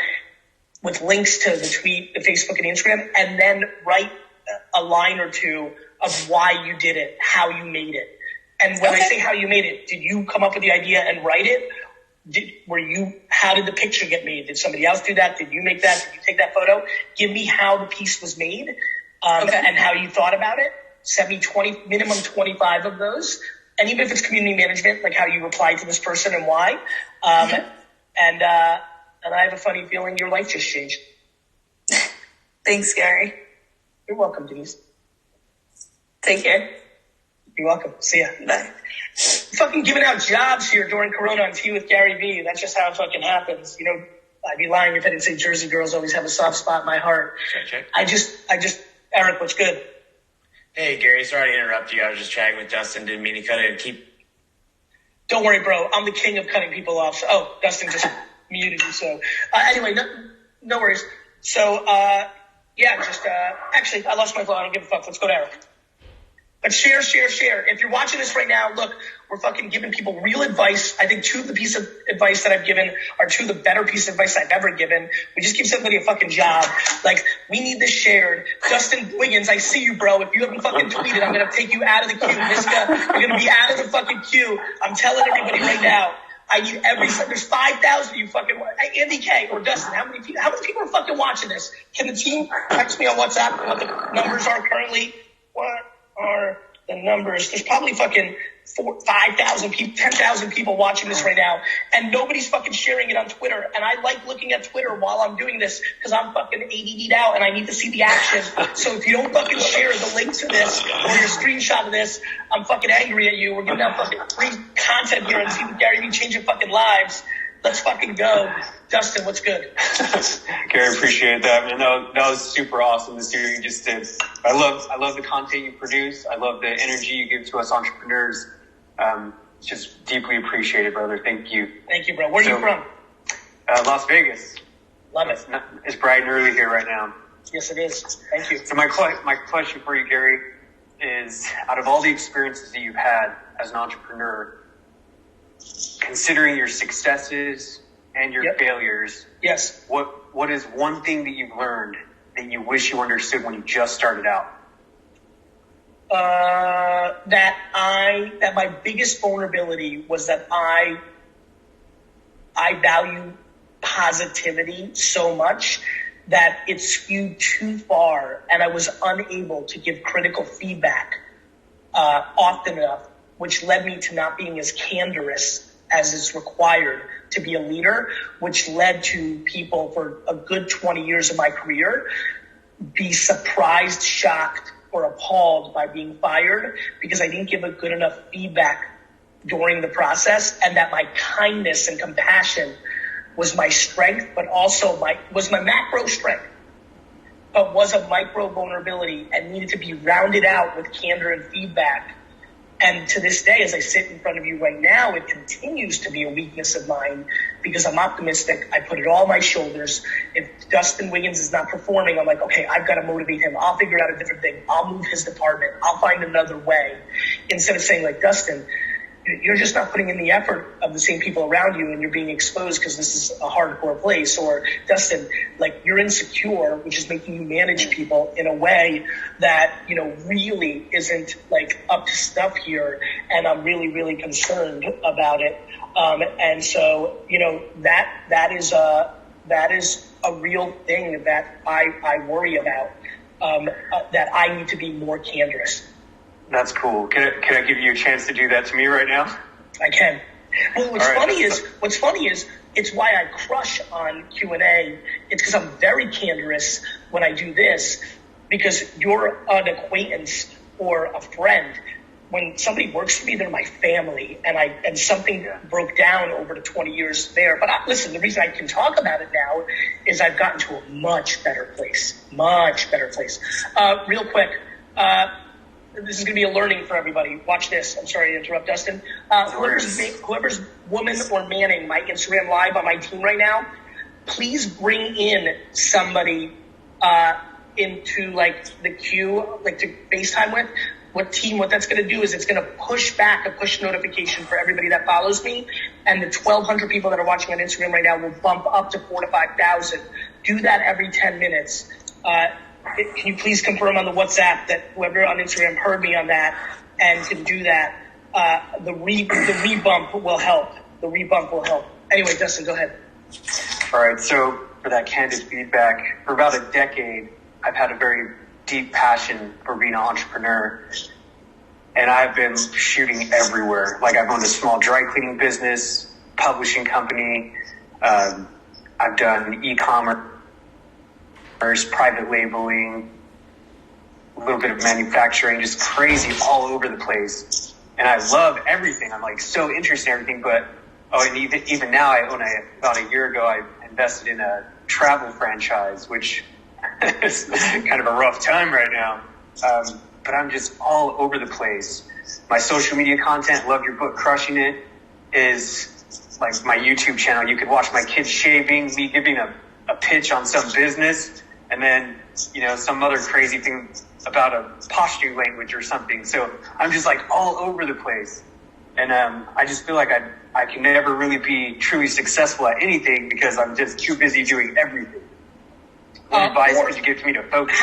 with links to the tweet, the Facebook and Instagram, and then write a line or two of why you did it, how you made it. And when I say how you made it, did you come up with the idea and write it? How did the picture get made? Did somebody else do that? Did you make that? Did you take that photo? Give me how the piece was made, and how you thought about it. Send me minimum 25 of those. And even if it's community management, like how you replied to this person and why. And I have a funny feeling your life just changed. Thanks, Gary. You're welcome, Denise. Take care. You're welcome. See ya. Bye. Fucking giving out jobs here during Corona on Tea with Gary Vee. That's just how it fucking happens. You know, I'd be lying if I didn't say Jersey girls always have a soft spot in my heart. Check. Eric, what's good? Hey, Gary, sorry to interrupt you. I was just chatting with Dustin. Didn't mean to cut it. Don't worry, bro. I'm the king of cutting people off. So, Dustin just muted you. So, anyway, no worries. So, actually, I lost my flow. I don't give a fuck. Let's go to Eric. But share. If you're watching this right now, look, we're fucking giving people real advice. I think 2 of the pieces of advice that I've given are 2 of the better pieces of advice I've ever given. We just give somebody a fucking job. Like, we need this shared. Dustin Wiggins, I see you, bro. If you haven't fucking tweeted, I'm going to take you out of the queue. Miska, you're going to be out of the fucking queue. I'm telling everybody right now. I need there's 5,000 you fucking, Andy K or Dustin, how many people are fucking watching this? Can the team text me on WhatsApp what the numbers are currently? What are the numbers? There's probably fucking 5,000 people, 10,000 people watching this right now, and nobody's fucking sharing it on Twitter. And I like looking at Twitter while I'm doing this because I'm fucking ADD'd out and I need to see the action. So if you don't fucking share the link to this or your screenshot of this, I'm fucking angry at you. We're giving out fucking free content here and see what Gary Vee changing fucking lives. Let's fucking go. Dustin, what's good? Gary, appreciate that, man. That was super awesome to see what you just did. I love the content you produce. I love the energy you give to us entrepreneurs. Just deeply appreciated, brother. Thank you. Thank you, bro. Where are you from? Las Vegas. Love it. It's bright and early here right now. Yes, it is. Thank you. So my question for you, Gary, is out of all the experiences that you've had as an entrepreneur, considering your successes and your failures, yes, what is one thing that you've learned that you wish you understood when you just started out? That my biggest vulnerability was that I value positivity so much that it skewed too far, and I was unable to give critical feedback often enough, which led me to not being as candorous as is required to be a leader, which led to people for a good 20 years of my career be surprised, shocked, or appalled by being fired because I didn't give a good enough feedback during the process, and that my kindness and compassion was my strength, but also was my macro strength, but was a micro vulnerability and needed to be rounded out with candor and feedback. And to this day, as I sit in front of you right now, it continues to be a weakness of mine because I'm optimistic. I put it all on my shoulders. If Dustin Wiggins is not performing, I'm like, okay, I've got to motivate him. I'll figure out a different thing. I'll move his department. I'll find another way. Instead of saying like, Dustin, you're just not putting in the effort of the same people around you and you're being exposed because this is a hardcore place. Or Dustin, like you're insecure, which is making you manage people in a way that, really isn't like up to stuff here. And I'm really, really concerned about it. And so, that is a real thing that I worry about, that I need to be more candorous. That's cool. Can I give you a chance to do that to me right now? I can. Well, what's funny is it's why I crush on Q&A. It's because I'm very candorous when I do this, because you're an acquaintance or a friend. when somebody works for me, they're my family, and something broke down over the 20 years there. But listen, the reason I can talk about it now is I've gotten to a much better place. Real quick, this is going to be a learning for everybody. Watch this. I'm sorry to interrupt, Dustin. Whoever's woman or manning my Instagram live on my team right now, please bring in somebody into like the queue, like to FaceTime with. What that's going to do is it's going to push back a push notification for everybody that follows me. And the 1,200 people that are watching on Instagram right now will bump up to 4,000 to 5,000. Do that every 10 minutes. Can you please confirm on the WhatsApp that whoever on Instagram heard me on that and can do that? The rebump will help. Anyway, Dustin, go ahead. All right. So for that candid feedback, for about a decade, I've had a very deep passion for being an entrepreneur, and I've been shooting everywhere. Like, I've owned a small dry cleaning business, publishing company. I've done e-commerce, private labeling, a little bit of manufacturing, just crazy all over the place. And I love everything. I'm like so interested in everything. But and even now, about a year ago, I invested in a travel franchise, which it's kind of a rough time right now. But I'm just all over the place. My social media content, Love Your Book Crushing It, is like my YouTube channel. You could watch my kids shaving, me giving a pitch on some business, and then, some other crazy thing about a posture language or something. So I'm just like all over the place. And I just feel like I can never really be truly successful at anything because I'm just too busy doing everything. What advice would you give to me to focus?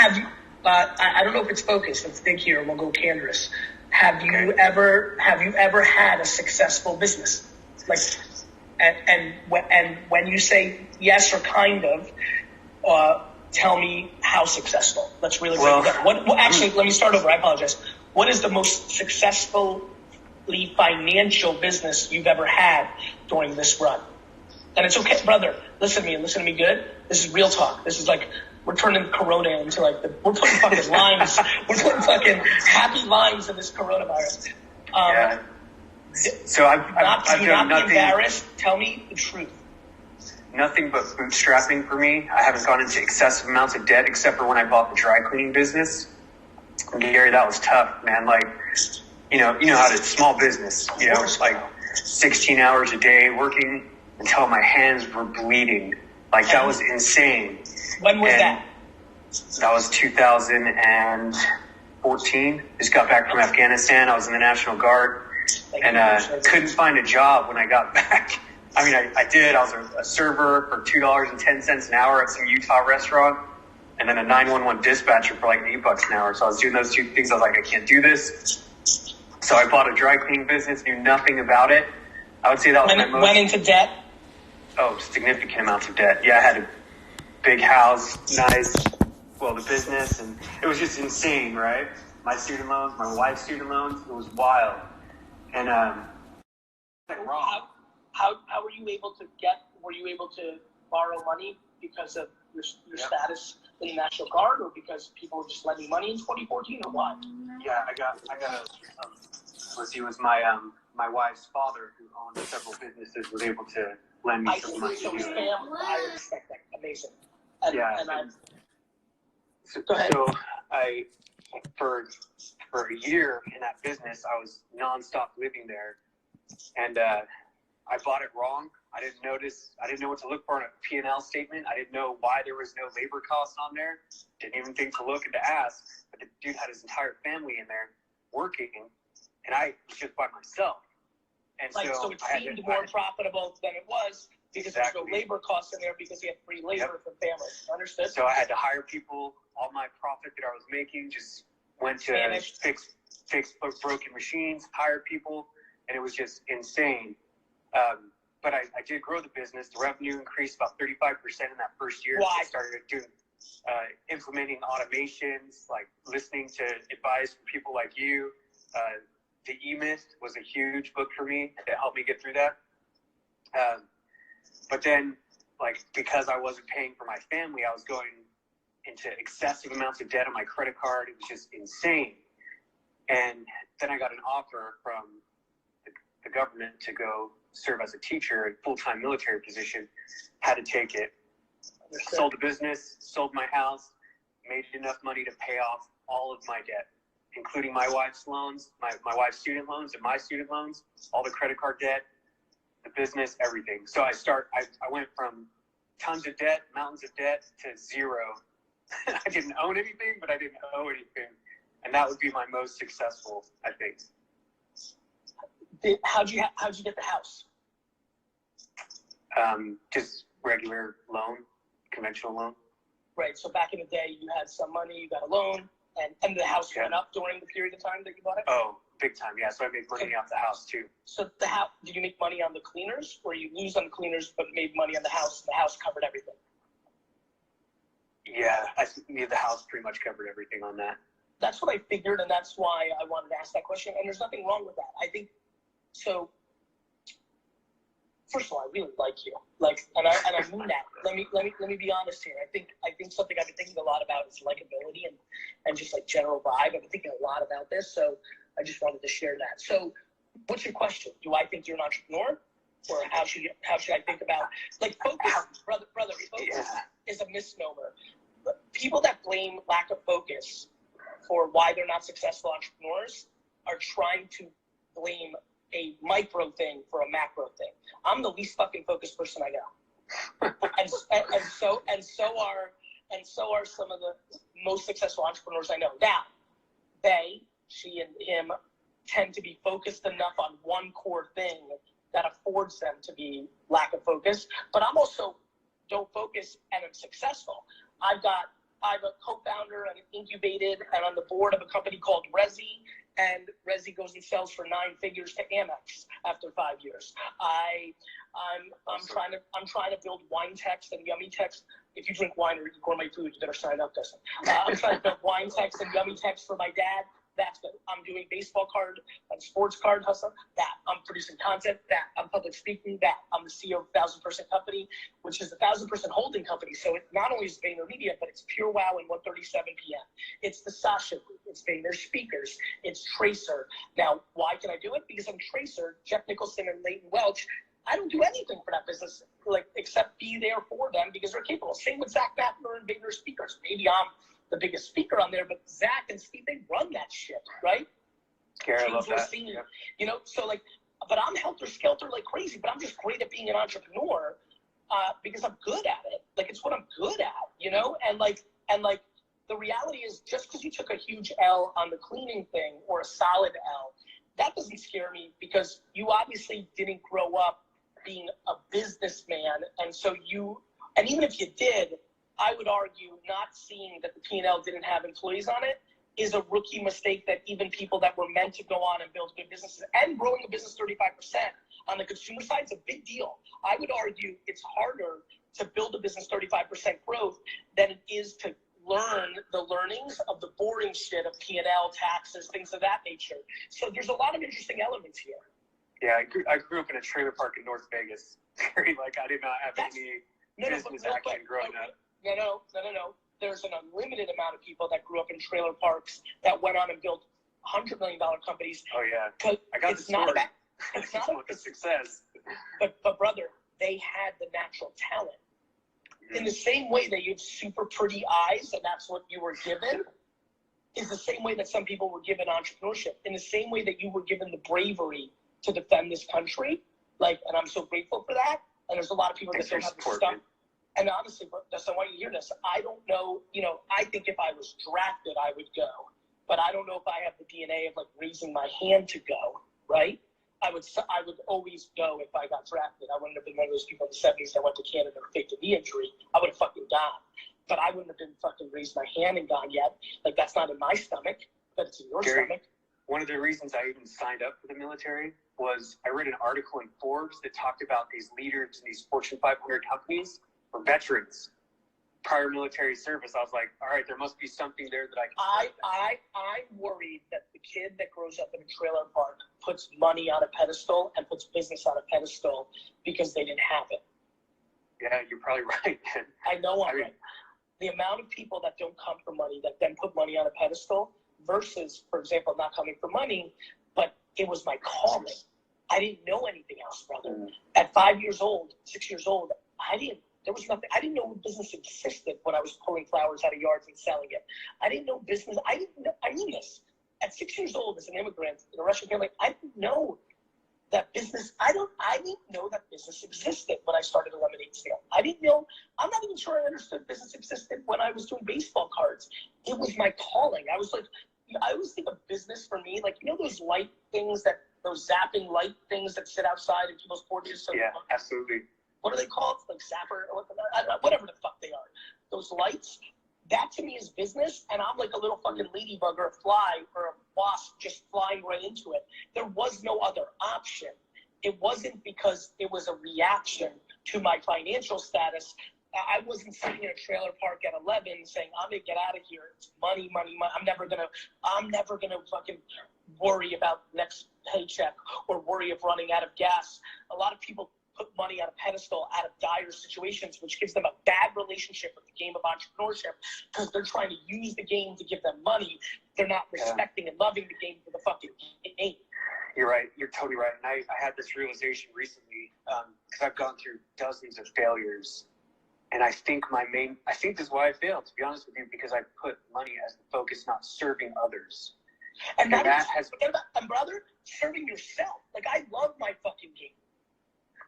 I don't know if it's focus. Let's think here, and we'll go Candace. Have you ever had a successful business? Like, and when you say yes or kind of, tell me how successful. Let's really break it down. Actually, let me start over. I apologize. What is the most successfully financial business you've ever had during this run? And it's okay, brother. Listen to me good. This is real talk. This is like, we're turning Corona into like we're putting fucking lines. We're putting fucking happy lines in this coronavirus. So I've done nothing. Embarrassed. Tell me the truth. Nothing but bootstrapping for me. I haven't gone into excessive amounts of debt except for when I bought the dry cleaning business. And Gary, that was tough, man. Like, you know how to small business. Like 16 hours a day working until my hands were bleeding. Like, that was insane. When was that? That was 2014. Just got back from Afghanistan. I was in the National Guard and couldn't find a job when I got back. I mean, I did. I was a server for $2.10 an hour at some Utah restaurant, and then a 911 dispatcher for like $8 an hour. So I was doing those two things. I was like, I can't do this. So I bought a dry cleaning business, knew nothing about it. I would say that was my most... Went into debt? Oh, significant amounts of debt. Yeah, I had a big house, the business, and it was just insane, right? My student loans, my wife's student loans, it was wild. And how were you able to borrow money because of your status in the National Guard, or because people were just lending money in 2014, or what? Yeah, I got it was my wife's father, who owned several businesses, was able to lend me some money. So his family, I respect that. Amazing. Go ahead. So for a year in that business, I was nonstop living there, and I bought it wrong. I didn't know what to look for in a P&L statement. I didn't know why there was no labor cost on there. Didn't even think to look and to ask. But the dude had his entire family in there working, and I was just by myself. And so it seemed more profitable than it was because there's no labor costs in there because he had free labor for families. Understood? So I had to hire people. All my profit that I was making just went to fix broken machines, hire people, and it was just insane. But I did grow the business. The revenue increased about 35% in that first year. Why? I started implementing automations, like listening to advice from people like you. The E-Myth was a huge book for me that helped me get through that. But then, because I wasn't paying for my family, I was going into excessive amounts of debt on my credit card. It was just insane. And then I got an offer from the government to go serve as a teacher, a full-time military position. Had to take it. Sold the business, sold my house, made enough money to pay off all of my debt, including my wife's loans, my wife's student loans and my student loans, all the credit card debt, the business, everything. So I went from tons of debt, mountains of debt, to zero. I didn't own anything, but I didn't owe anything. And that would be my most successful, I think. How'd you get the house? Just regular loan, conventional loan. Right. So back in the day, you had some money, you got a loan, and the house went up during the period of time that you bought it? Oh, big time. Yeah. So I made money off the house too. So did you make money on the cleaners, or you lose on the cleaners but made money on the house, and the house covered everything? Yeah, the house pretty much covered everything on that. That's what I figured, and that's why I wanted to ask that question. And there's nothing wrong with that. I think so. First of all, I really like you, and I mean that. Let me be honest here. I think something I've been thinking a lot about is likability and just like general vibe. I've been thinking a lot about this, so I just wanted to share that. So, what's your question? Do I think you're an entrepreneur, or how should I think about focus, brother? Focus is a misnomer. People that blame lack of focus for why they're not successful entrepreneurs are trying to blame a micro thing for a macro thing. I'm the least fucking focused person I know, and so are some of the most successful entrepreneurs I know. Now, she and him tend to be focused enough on one core thing that affords them to be lack of focus. But I'm also don't focus and I'm successful. I'm a co-founder and incubated and on the board of a company called Resi, and Resi goes and sells for 9 figures to Amex after 5 years. I'm trying to build wine text and yummy text. If you drink wine or eat gourmet food, you better sign up, Dustin. I'm trying to build wine text and yummy text for my dad. That's good. I'm doing baseball card and sports card hustle. That. I'm producing content. That. I'm public speaking. That. I'm the CEO of 1,000-person company, which is the 1,000-person holding company. So it not only is VaynerMedia, but it's Pure Wow and 1:37 p.m. It's the Sasha Group. It's Vayner Speakers. It's Tracer. Now, why can I do it? Because I'm Tracer, Jeff Nicholson and Leighton Welch. I don't do anything for that business, except be there for them because they're capable. Same with Zach Mattner and Vayner Speakers. Maybe I'm the biggest speaker on there, but Zach and Steve, they run that shit, right? Yeah, I love that. But I'm helter-skelter like crazy, but I'm just great at being an entrepreneur because I'm good at it. It's what I'm good at, And the reality is just because you took a huge L on the cleaning thing or a solid L, that doesn't scare me because you obviously didn't grow up being a businessman. And even if you did, I would argue not seeing that the P&L didn't have employees on it is a rookie mistake that even people that were meant to go on and build good businesses and growing a business 35% on the consumer side is a big deal. I would argue it's harder to build a business 35% growth than it is to learn the learnings of the boring shit of P&L, taxes, things of that nature. So there's a lot of interesting elements here. Yeah, I grew up in a trailer park in North Vegas. I did not have any business action growing up. No. There's an unlimited amount of people that grew up in trailer parks that went on and built $100 million companies. Oh, yeah. I got the story. It's not a success. But brother, they had the natural talent. In the same way that you have super pretty eyes and that's what you were given, is the same way that some people were given entrepreneurship. In the same way that you were given the bravery to defend this country. And I'm so grateful for that. And there's a lot of people that don't have the stuff. And honestly, Dustin, I want you to hear this. I don't know, I think if I was drafted, I would go. But I don't know if I have the DNA of raising my hand to go, right? I would always go if I got drafted. I wouldn't have been one of those people in the 70s that went to Canada and faked a knee injury. I would have fucking gone. But I wouldn't have been fucking raised my hand and gone yet. That's not in my stomach, but it's in your stomach. One of the reasons I even signed up for the military was I read an article in Forbes that talked about these leaders in these Fortune 500 companies were veterans, prior military service. I was like, all right, there must be something there that I can. I'm worried that the kid that grows up in a trailer park puts money on a pedestal and puts business on a pedestal because they didn't have it. Yeah, you're probably right. I know I'm right. The amount of people that don't come for money that then put money on a pedestal versus, for example, not coming for money, but it was my calling. I didn't know anything else, brother. At 5 years old, 6 years old, there was nothing. I didn't know business existed when I was pulling flowers out of yards and selling it. I didn't know business. I mean this. At 6 years old, as an immigrant in a Russian family, I didn't know that business. I didn't know that business existed when I started a lemonade stand. I didn't know. I'm not even sure I understood business existed when I was doing baseball cards. It was my calling. I was like, I always think of business for me, like, you know, those light things those zapping light things that sit outside in people's porches. So yeah, absolutely. What are they called? Like zapper or whatever the fuck they are. Those lights. That to me is business, and I'm like a little fucking ladybug or a fly or a wasp just flying right into it. There was no other option. It wasn't because it was a reaction to my financial status. I wasn't sitting in a trailer park at 11 saying, I'm gonna get out of here. It's money, money, money. I'm never gonna fucking worry about next paycheck or worry of running out of gas. A lot of people put money on a pedestal out of dire situations, which gives them a bad relationship with the game of entrepreneurship because they're trying to use the game to give them money. They're not respecting and loving the game for the fucking game. You're right. You're totally right. And I had this realization recently because I've gone through dozens of failures. And I think this is why I failed, to be honest with you, because I put money as the focus, not serving others. And brother, serving yourself. Like, I love my fucking game.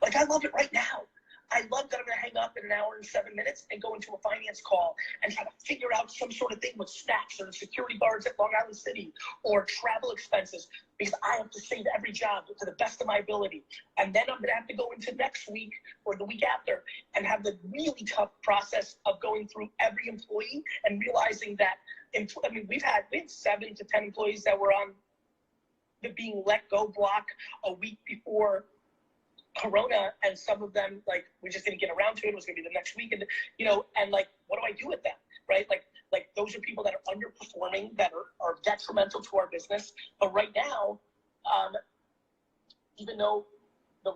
Like, I love it right now. I love that I'm going to hang up in an hour and 7 minutes and go into a finance call and try to figure out some sort of thing with snacks or security guards at Long Island City or travel expenses because I have to save every job to the best of my ability. And then I'm going to have to go into next week or the week after and have the really tough process of going through every employee and realizing that, we had 7 to 10 employees that were on the being let go block a week before Corona, and some of them, like, we just didn't get around to it. It was going to be the next week. And, and like, what do I do with them? Right? Like those are people that are underperforming, that are detrimental to our business. But right now, even though the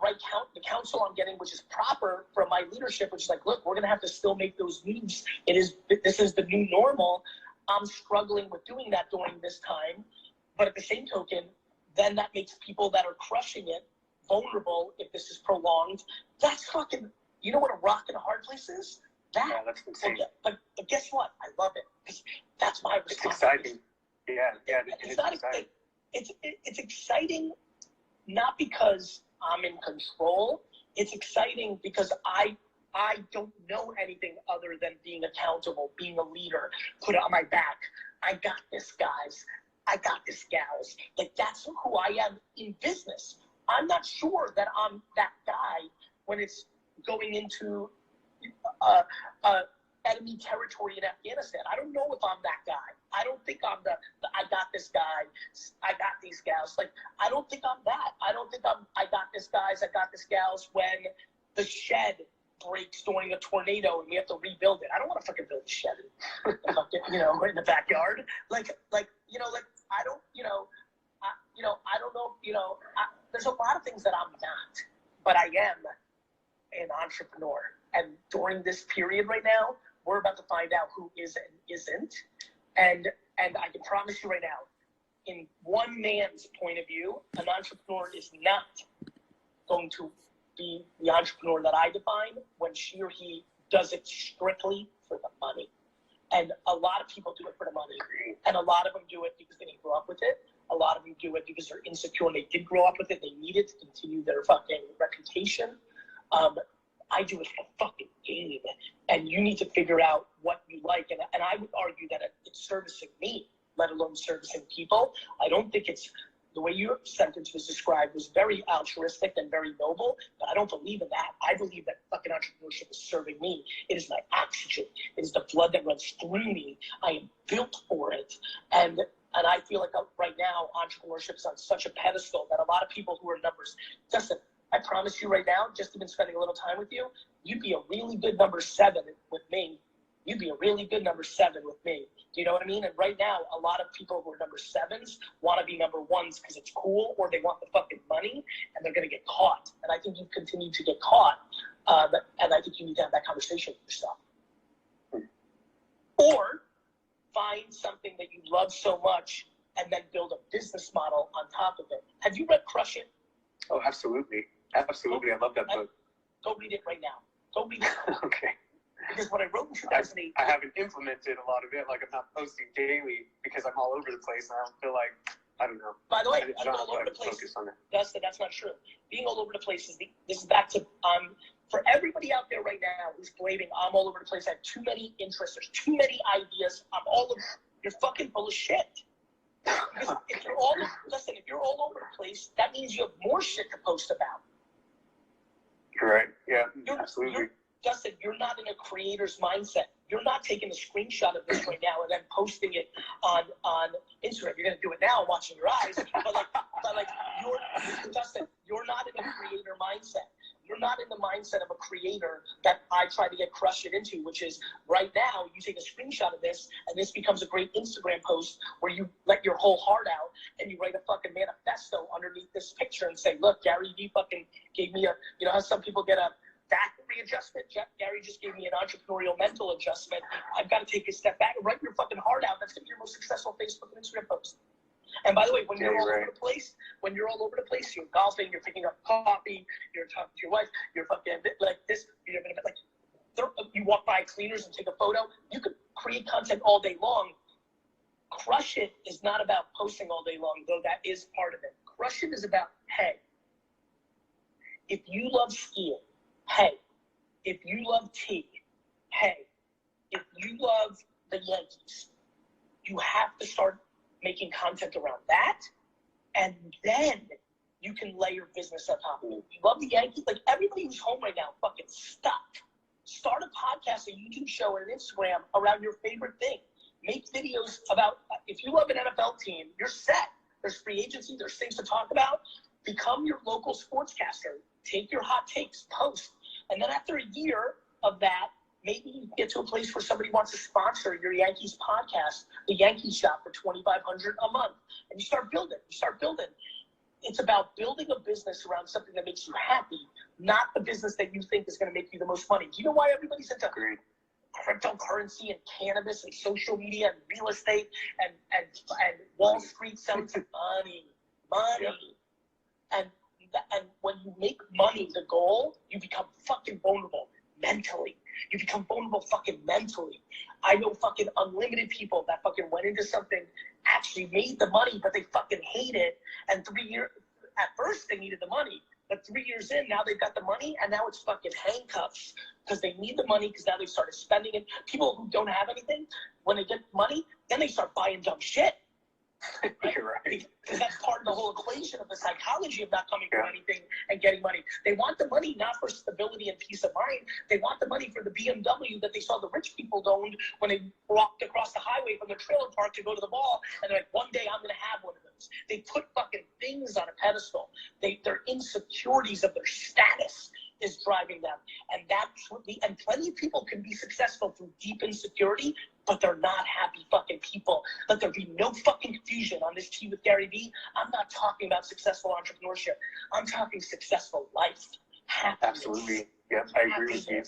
counsel I'm getting, which is proper from my leadership, which is like, look, we're going to have to still make those moves. This is the new normal. I'm struggling with doing that during this time. But at the same token, then that makes people that are crushing it vulnerable if this is prolonged. That's fucking, you know what a rock and a hard place is? Yeah, that's insane. But guess what? I love it because that's my It's responsibility. exciting. It's exciting not because I'm in control. It's exciting because I don't know anything other than being accountable, being a leader, put it on my back. I got this, guys. I got this, gals. Like, that's who I am in business. I'm not sure that I'm that guy when it's going into enemy territory in Afghanistan. I don't know if I'm that guy. I don't think I'm the I got this guy, I got these gals. Like, I don't think I'm that. I don't think I got this guys, I got this gals when the shed breaks during a tornado and we have to rebuild it. I don't want to fucking build a shed in the backyard. I don't know, there's a lot of things that I'm not, but I am an entrepreneur. And during this period right now, we're about to find out who is and isn't. And I can promise you right now, in one man's point of view, an entrepreneur is not going to be the entrepreneur that I define when she or he does it strictly for the money. And a lot of people do it for the money. And a lot of them do it because they didn't grow up with it. A lot of them do it because they're insecure and they did grow up with it. They need it to continue their fucking reputation. I do it for fucking game. And you need to figure out what you like. And I would argue that it's servicing me, let alone servicing people. I don't think it's, the way your sentence was described was very altruistic and very noble, but I don't believe in that. I believe that fucking entrepreneurship is serving me. It is my oxygen. It is the blood that runs through me. I am built for it. And I feel like right now, entrepreneurship is on such a pedestal that a lot of people who are numbers, Justin, I promise you right now, just even spending a little time with you, you'd be a really good number 7 with me. You'd be a really good number 7 with me. Do you know what I mean? And right now, a lot of people who are number 7s want to be number 1s because it's cool, or they want the fucking money, and they're going to get caught. And I think you've continued to get caught, and I think you need to have that conversation with yourself. Or find something that you love so much and then build a business model on top of it. Have you read Crush It? Oh, absolutely. Absolutely. I love that book. Go read it right now. Go read it. Okay. Because when I wrote in 2008... I haven't implemented a lot of it. Like, I'm not posting daily because I'm all over the place, and I don't feel like, I don't know. By the way, being all over the place, Dustin, that's not true. Being all over the place this is back to, for everybody out there right now who's blaming I'm all over the place, I have too many interests, there's too many ideas, you're fucking full of shit. Because if you're all over the place, that means you have more shit to post about. You're right. Yeah, absolutely. Dustin, you're not in a creator's mindset. You're not taking a screenshot of this right now and then posting it on Instagram. You're gonna do it now. I'm watching your eyes. But Dustin, you're not in a creator mindset. You're not in the mindset of a creator that I try to get Crush It into, which is right now you take a screenshot of this and this becomes a great Instagram post where you let your whole heart out and you write a fucking manifesto underneath this picture and say, look, Gary Vee fucking gave me how some people get a factory adjustment. Gary just gave me an entrepreneurial mental adjustment. I've got to take a step back and write your fucking heart out. That's going to be your most successful Facebook and Instagram post. And by the way, when you're all over the place, you're golfing, you're picking up coffee, you're talking to your wife, you're fucking like this, you walk by cleaners and take a photo. You could create content all day long. Crush It is not about posting all day long, though that is part of it. Crush It is about, hey, if you love skiing, hey, if you love tea, hey, if you love the Yankees, you have to start making content around that, and then you can lay your business on top of it. You love the Yankees, like everybody who's home right now, fucking stuck. Start a podcast, a YouTube show, and an Instagram around your favorite thing. Make videos about, if you love an NFL team, you're set. There's free agency, there's things to talk about. Become your local sportscaster. Take your hot takes, post. And then after a year of that, maybe you get to a place where somebody wants to sponsor your Yankees podcast, the Yankee Shop, for $2,500 a month. And you start building. It's about building a business around something that makes you happy, not the business that you think is going to make you the most money. Do you know why everybody's into cryptocurrency and cannabis and social media and real estate and Wall Street selling money? Yep. And when you make money the goal, you become fucking vulnerable mentally. You become vulnerable fucking mentally. I know fucking unlimited people that fucking went into something, actually made the money, but they fucking hate it. And 3 years, at first they needed the money, but 3 years in, now they've got the money and now it's fucking handcuffs because they need the money because now they've started spending it. People who don't have anything, when they get money, then they start buying dumb shit. Right? You're right. Because that's part of the whole equation of the psychology of not coming from anything and getting money. They want the money not for stability and peace of mind. They want the money for the BMW that they saw the rich people owned when they walked across the highway from the trailer park to go to the mall. And they're like, one day I'm going to have one of those. They put fucking things on a pedestal. Their insecurities of their status is driving them. And and plenty of people can be successful through deep insecurity, but they're not happy fucking people. Let there be no fucking confusion on this Tea with Gary Vee. I'm not talking about successful entrepreneurship. I'm talking successful life. Happiness. Absolutely. Yep, I agree with you.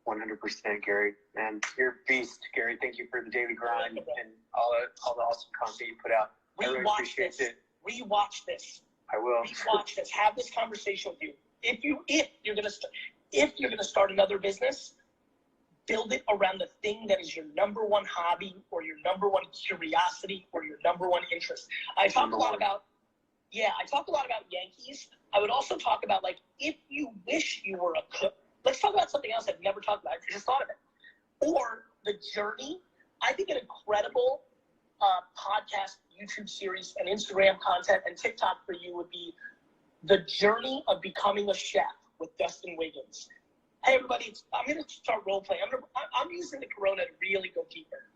100%, Gary. Man, you're a beast, Gary. Thank you for the daily grind and all the awesome content you put out. I really appreciate it. Rewatch this. I will. Rewatch this. Have this conversation with you. If you're gonna start another business, build it around the thing that is your number one hobby or your number one curiosity or your number one interest. I talk a lot about Yankees. I would also talk about, like, if you wish you were a cook. Let's talk about something else I've never talked about. I just thought of it. Or the journey. I think an incredible podcast, YouTube series, and Instagram content and TikTok for you would be The Journey of Becoming a Chef with Dustin Wiggins. Hey everybody, I'm going to start role playing. I'm using the Corona to really go deeper.